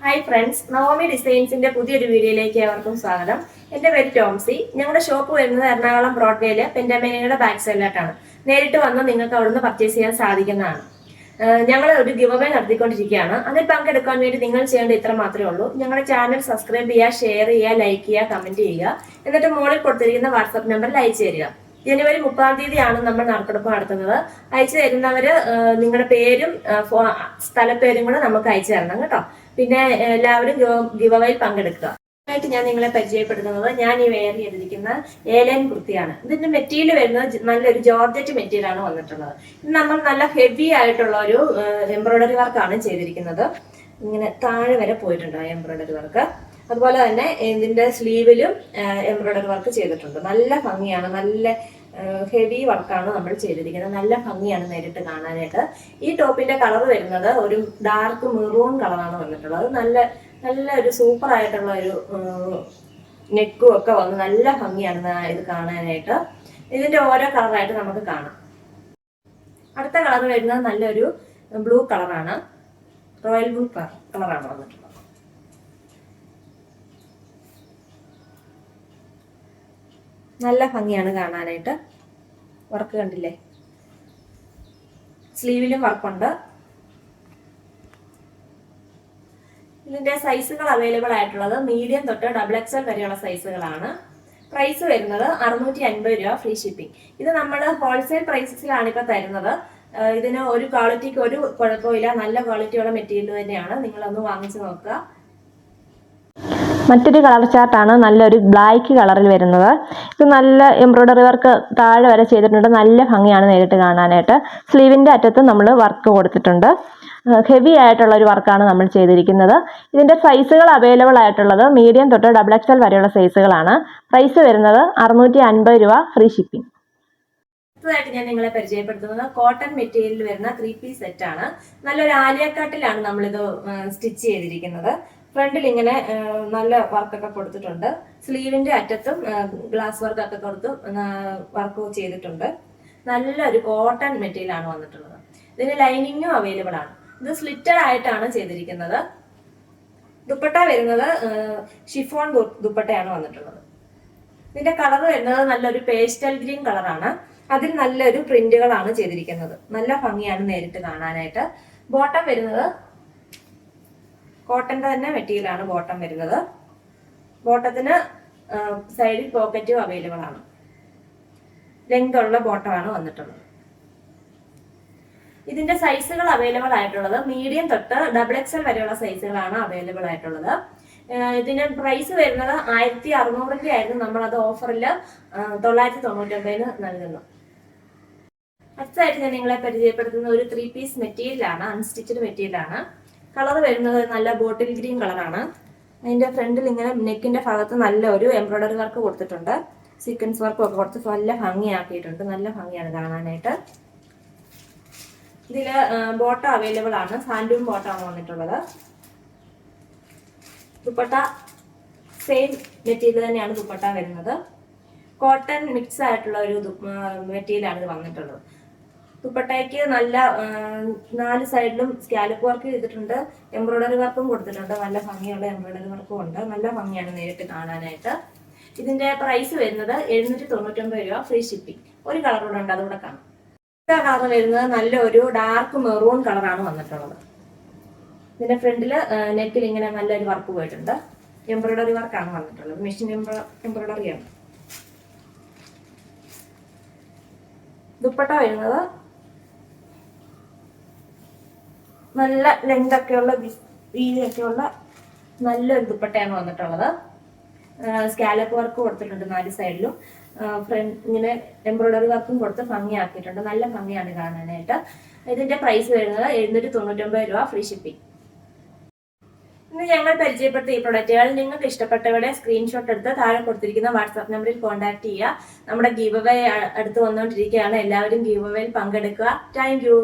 Hi friends, Naomi ഡിസൈൻസിന്റെ പുതിയൊരു വീഡിയോയിലേക്ക് ഏവർക്കും സ്വാഗതം. എൻ്റെ പേര് ടോംസി. ഞങ്ങളുടെ ഷോപ്പ് വരുന്നത് എറണാകുളം ബ്രോഡ്വേയില് പെൻഡാമിനയുടെ ബാക്ക് സൈഡിലായിട്ടാണ്. നേരിട്ട് വന്ന് നിങ്ങൾക്ക് അവിടുന്ന് പർച്ചേസ് ചെയ്യാൻ സാധിക്കുന്നതാണ്. ഞങ്ങൾ ഒരു ഗിവ് അവേ നടത്തിക്കൊണ്ടിരിക്കുകയാണ്. അതിൽ പങ്കെടുക്കാൻ വേണ്ടി നിങ്ങൾ ചെയ്യേണ്ട ഇത്ര മാത്രമേ ഉള്ളൂ. ഞങ്ങളുടെ ചാനൽ സബ്സ്ക്രൈബ് ചെയ്യുക, ഷെയർ ചെയ്യുക, ലൈക്ക് ചെയ്യുക, കമന്റ് ചെയ്യുക. എന്നിട്ട് മുകളിൽ കൊടുത്തിരിക്കുന്ന വാട്സാപ്പ് നമ്പറിൽ അയച്ചു തരിക. ജനുവരി 30-ാം തീയതിയാണ് നമ്മൾ നറുക്കെടുപ്പ് നടത്തുന്നത്. അയച്ചു തരുന്നവര് നിങ്ങളുടെ പേരും സ്ഥലപ്പേരും കൂടെ നമുക്ക് അയച്ചു തരണം കേട്ടോ. പിന്നെ എല്ലാവരും ഗിവ് അവേയിൽ പങ്കെടുക്കുക. ആയിട്ട് ഞാൻ നിങ്ങളെ പരിചയപ്പെടുത്തുന്നത് ഞാൻ ഈ വെയർ ചെയ്തിരിക്കുന്ന ഏലൻ കുർത്തിയാണ്. ഇതിന്റെ മെറ്റീരിയൽ വരുന്നത് നല്ലൊരു ജോർജറ്റ് മെറ്റീരിയൽ ആണ് വന്നിട്ടുള്ളത്. ഇത് നമ്മൾ നല്ല ഹെവി ആയിട്ടുള്ള ഒരു എംബ്രോയിഡറി വർക്കാണ് ചെയ്തിരിക്കുന്നത്. ഇങ്ങനെ താഴെ വരെ പോയിട്ടുണ്ട് ആ എംബ്രോയിഡറി വർക്ക്. അതുപോലെ തന്നെ ഇതിന്റെ സ്ലീവിലും എംബ്രോയിഡറി വർക്ക് ചെയ്തിട്ടുണ്ട്. നല്ല ഭംഗിയാണ്, നല്ല ഹെവി വർക്കാണ് നമ്മൾ ചെയ്തിരിക്കുന്നത്. നല്ല ഭംഗിയാണ് നേരിട്ട് കാണാനായിട്ട്. ഈ ടോപ്പിന്റെ കളർ വരുന്നത് ഒരു ഡാർക്ക് മെറൂൺ കളറാണ് വന്നിട്ടുള്ളത്. നല്ല ഒരു സൂപ്പർ ആയിട്ടുള്ള ഒരു നെക്കും ഒക്കെ വന്ന് നല്ല ഭംഗിയാണ് ഇത് കാണാനായിട്ട്. ഇതിന്റെ ഓരോ കളറായിട്ട് നമുക്ക് കാണാം. അടുത്ത കളർ വരുന്നത് നല്ലൊരു ബ്ലൂ കളറാണ്, റോയൽ ബ്ലൂ കളറാണ് വന്നിട്ടുള്ളത്. നല്ല ഭംഗിയാണ് കാണാനായിട്ട്. വർക്ക് കണ്ടില്ലേ, സ്ലീവിലും വർക്കുണ്ട്. ഇതിന്റെ സൈസുകൾ അവൈലബിൾ ആയിട്ടുള്ളത് മീഡിയം തൊട്ട് XXL വരെയുള്ള സൈസുകളാണ്. പ്രൈസ് വരുന്നത് 650 രൂപ, ഫ്രീ ഷിപ്പിംഗ്. ഇത് നമ്മൾ ഹോൾസെയിൽ പ്രൈസിലാണ് ഇപ്പൊ തരുന്നത്. ഇതിന് ഒരു ക്വാളിറ്റിക്ക് ഒരു കുഴപ്പമില്ല, നല്ല ക്വാളിറ്റിയുള്ള മെറ്റീരിയൽ തന്നെയാണ്. നിങ്ങളൊന്ന് വാങ്ങിച്ചു നോക്കുക. മറ്റൊരു കളർ ചാർട്ടാണ് നല്ലൊരു ബ്ലാക്ക് കളറിൽ വരുന്നത്. ഇത് നല്ല എംബ്രോയിഡറി വർക്ക് താഴെ വരെ ചെയ്തിട്ടുണ്ട്. നല്ല ഭംഗിയാണ് നേരിട്ട് കാണാനായിട്ട്. സ്ലീവിൻ്റെ അറ്റത്ത് നമ്മൾ വർക്ക് കൊടുത്തിട്ടുണ്ട്. ഹെവി ആയിട്ടുള്ള ഒരു വർക്കാണ് നമ്മൾ ചെയ്തിരിക്കുന്നത്. ഇതിൻ്റെ സൈസുകൾ അവൈലബിൾ ആയിട്ടുള്ളത് മീഡിയം തൊട്ട് XXL വരെയുള്ള സൈസുകളാണ്. പ്രൈസ് വരുന്നത് 650 രൂപ, ഫ്രീ ഷിപ്പിംഗ്. അടുത്തതായിട്ട് ഞാൻ നിങ്ങളെ പരിചയപ്പെടുത്തുന്നത് കോട്ടൺ മെറ്റീരിയൽ വരുന്ന 3 പീസ് സെറ്റ് ആണ്. നല്ലൊരു ആലിയക്കട്ടിലാണ് നമ്മളിത് സ്റ്റിച്ച് ചെയ്തിരിക്കുന്നത്. ഫ്രണ്ടിൽ ഇങ്ങനെ നല്ല വർക്കൊക്കെ കൊടുത്തിട്ടുണ്ട്. സ്ലീവിന്റെ അറ്റത്തും ഗ്ലാസ് വർക്കൊക്കെ കൊടുത്ത് വർക്ക് ചെയ്തിട്ടുണ്ട്. നല്ലൊരു കോട്ടൺ മെറ്റീരിയൽ ആണ് വന്നിട്ടുള്ളത്. ഇതിന് ലൈനിങ്ങും അവൈലബിൾ ആണ്. ഇത് സ്ലിറ്റഡ് ആയിട്ടാണ് ചെയ്തിരിക്കുന്നത്. ദുപ്പട്ട വരുന്നത് ഷിഫോൺ ദുപ്പട്ടയാണ് വന്നിട്ടുള്ളത്. ഇതിന്റെ കളർ വരുന്നത് നല്ലൊരു പേസ്റ്റൽ ഗ്രീൻ കളറാണ്. അതിൽ നല്ലൊരു പ്രിന്റുകളാണ് ചെയ്തിരിക്കുന്നത്. നല്ല ഭംഗിയാണ് നേരിട്ട് കാണാനായിട്ട്. ബോട്ടം വരുന്നത് കോട്ടന്റെ തന്നെ മെറ്റീരിയൽ ആണ് ബോട്ടം വരുന്നത്. ബോട്ടത്തിന് സൈഡിൽ പോക്കറ്റും അവൈലബിൾ ആണ്. ലെങ്ത് ഉള്ള ബോട്ടമാണ് വന്നിട്ടുള്ളത്. ഇതിന്റെ സൈസുകൾ അവൈലബിൾ ആയിട്ടുള്ളത് മീഡിയം തൊട്ട് XXL വരെയുള്ള സൈസുകളാണ് അവൈലബിൾ ആയിട്ടുള്ളത്. ഇതിന് പ്രൈസ് വരുന്നത് 1600 ആയിരുന്നു. നമ്മളത് ഓഫറിൽ 999 നൽകുന്നു. അടുത്തതായിട്ട് ഞാൻ നിങ്ങളെ പരിചയപ്പെടുത്തുന്ന ഒരു 3 പീസ് മെറ്റീരിയലാണ്, അൺസ്റ്റിച്ചഡ് മെറ്റീരിയലാണ്. കളർ വരുന്നത് നല്ല ബോട്ടിൽ ഗ്രീൻ കളറാണ്. അതിന്റെ ഫ്രണ്ടിൽ ഇങ്ങനെ നെക്കിന്റെ ഭാഗത്ത് നല്ല ഒരു എംബ്രോയിഡറി വർക്ക് കൊടുത്തിട്ടുണ്ട്. സീക്വൻസ് വർക്കും ഒക്കെ കൊടുത്ത് നല്ല ഭംഗിയാക്കിയിട്ടുണ്ട്. നല്ല ഭംഗിയാണ് കാണാനായിട്ട്. ഇതില് ബോട്ടം അവൈലബിൾ ആണ്. സാൻഡൂം ബോട്ടമാണ് വന്നിട്ടുള്ളത്. ദുപ്പട്ട സെയിം മെറ്റീരിയൽ തന്നെയാണ് ദുപ്പട്ട വരുന്നത്. കോട്ടൺ മിക്സ് ആയിട്ടുള്ള ഒരു മെറ്റീരിയലാണ് ഇത് വന്നിട്ടുള്ളത്. ദുപ്പട്ടയ്ക്ക് നല്ല 4 സൈഡിലും സ്കാലപ്പ് വർക്ക് ചെയ്തിട്ടുണ്ട്. എംബ്രോയിഡറി വർക്കും കൊടുത്തിട്ടുണ്ട്. നല്ല ഭംഗിയുള്ള എംബ്രോയിഡറി വർക്കും ഉണ്ട്. നല്ല ഭംഗിയാണ് നേരിട്ട് കാണാനായിട്ട്. ഇതിന്റെ പ്രൈസ് വരുന്നത് 799 രൂപ, ഫ്രീ ഷിപ്പിംഗ്. ഒരു കളർ കൂടെ ഉണ്ട്, അതുകൂടെ കാണാം. അടുത്ത കളർ വരുന്നത് നല്ലൊരു ഡാർക്ക് മെറൂൺ കളറാണ് വന്നിട്ടുള്ളത്. ഇതിന്റെ ഫ്രണ്ടില് നെക്കിൽ ഇങ്ങനെ നല്ലൊരു വർക്ക് പോയിട്ടുണ്ട്. എംബ്രോയിഡറി വർക്കാണ് വന്നിട്ടുള്ളത്. മെഷീൻ എംബ്രോയിഡറിയാണ്. ദുപ്പട്ട വരുന്നത് നല്ല ലെങ്ത് ഒക്കെയുള്ള വീതിയൊക്കെയുള്ള നല്ലൊരു ദുപ്പട്ടയാണ് വന്നിട്ടുള്ളത്. സ്കാലപ്പ് വർക്ക് കൊടുത്തിട്ടുണ്ട് 4 സൈഡിലും. ഇങ്ങനെ എംബ്രോയിഡറി വർക്കും കൊടുത്ത് ഭംഗിയാക്കിയിട്ടുണ്ട്. നല്ല ഭംഗിയാണ് കാണാനായിട്ട്. ഇതിന്റെ പ്രൈസ് വരുന്നത് 799 രൂപ, ഫ്രീ ഷിപ്പിംഗ്. ഇന്ന് ഞങ്ങൾ പരിചയപ്പെടുത്തിയ ഈ പ്രൊഡക്റ്റുകൾ നിങ്ങൾക്ക് ഇഷ്ടപ്പെട്ടവരുടെ സ്ക്രീൻഷോട്ട് എടുത്ത് താഴെ കൊടുത്തിരിക്കുന്ന വാട്സാപ്പ് നമ്പറിൽ കോൺടാക്ട് ചെയ്യുക. നമ്മുടെ ഗീവ് അവേ അടുത്ത് വന്നുകൊണ്ടിരിക്കുകയാണ്. എല്ലാവരും ഗീവ് അവേയിൽ പങ്കെടുക്കുക. Thank you.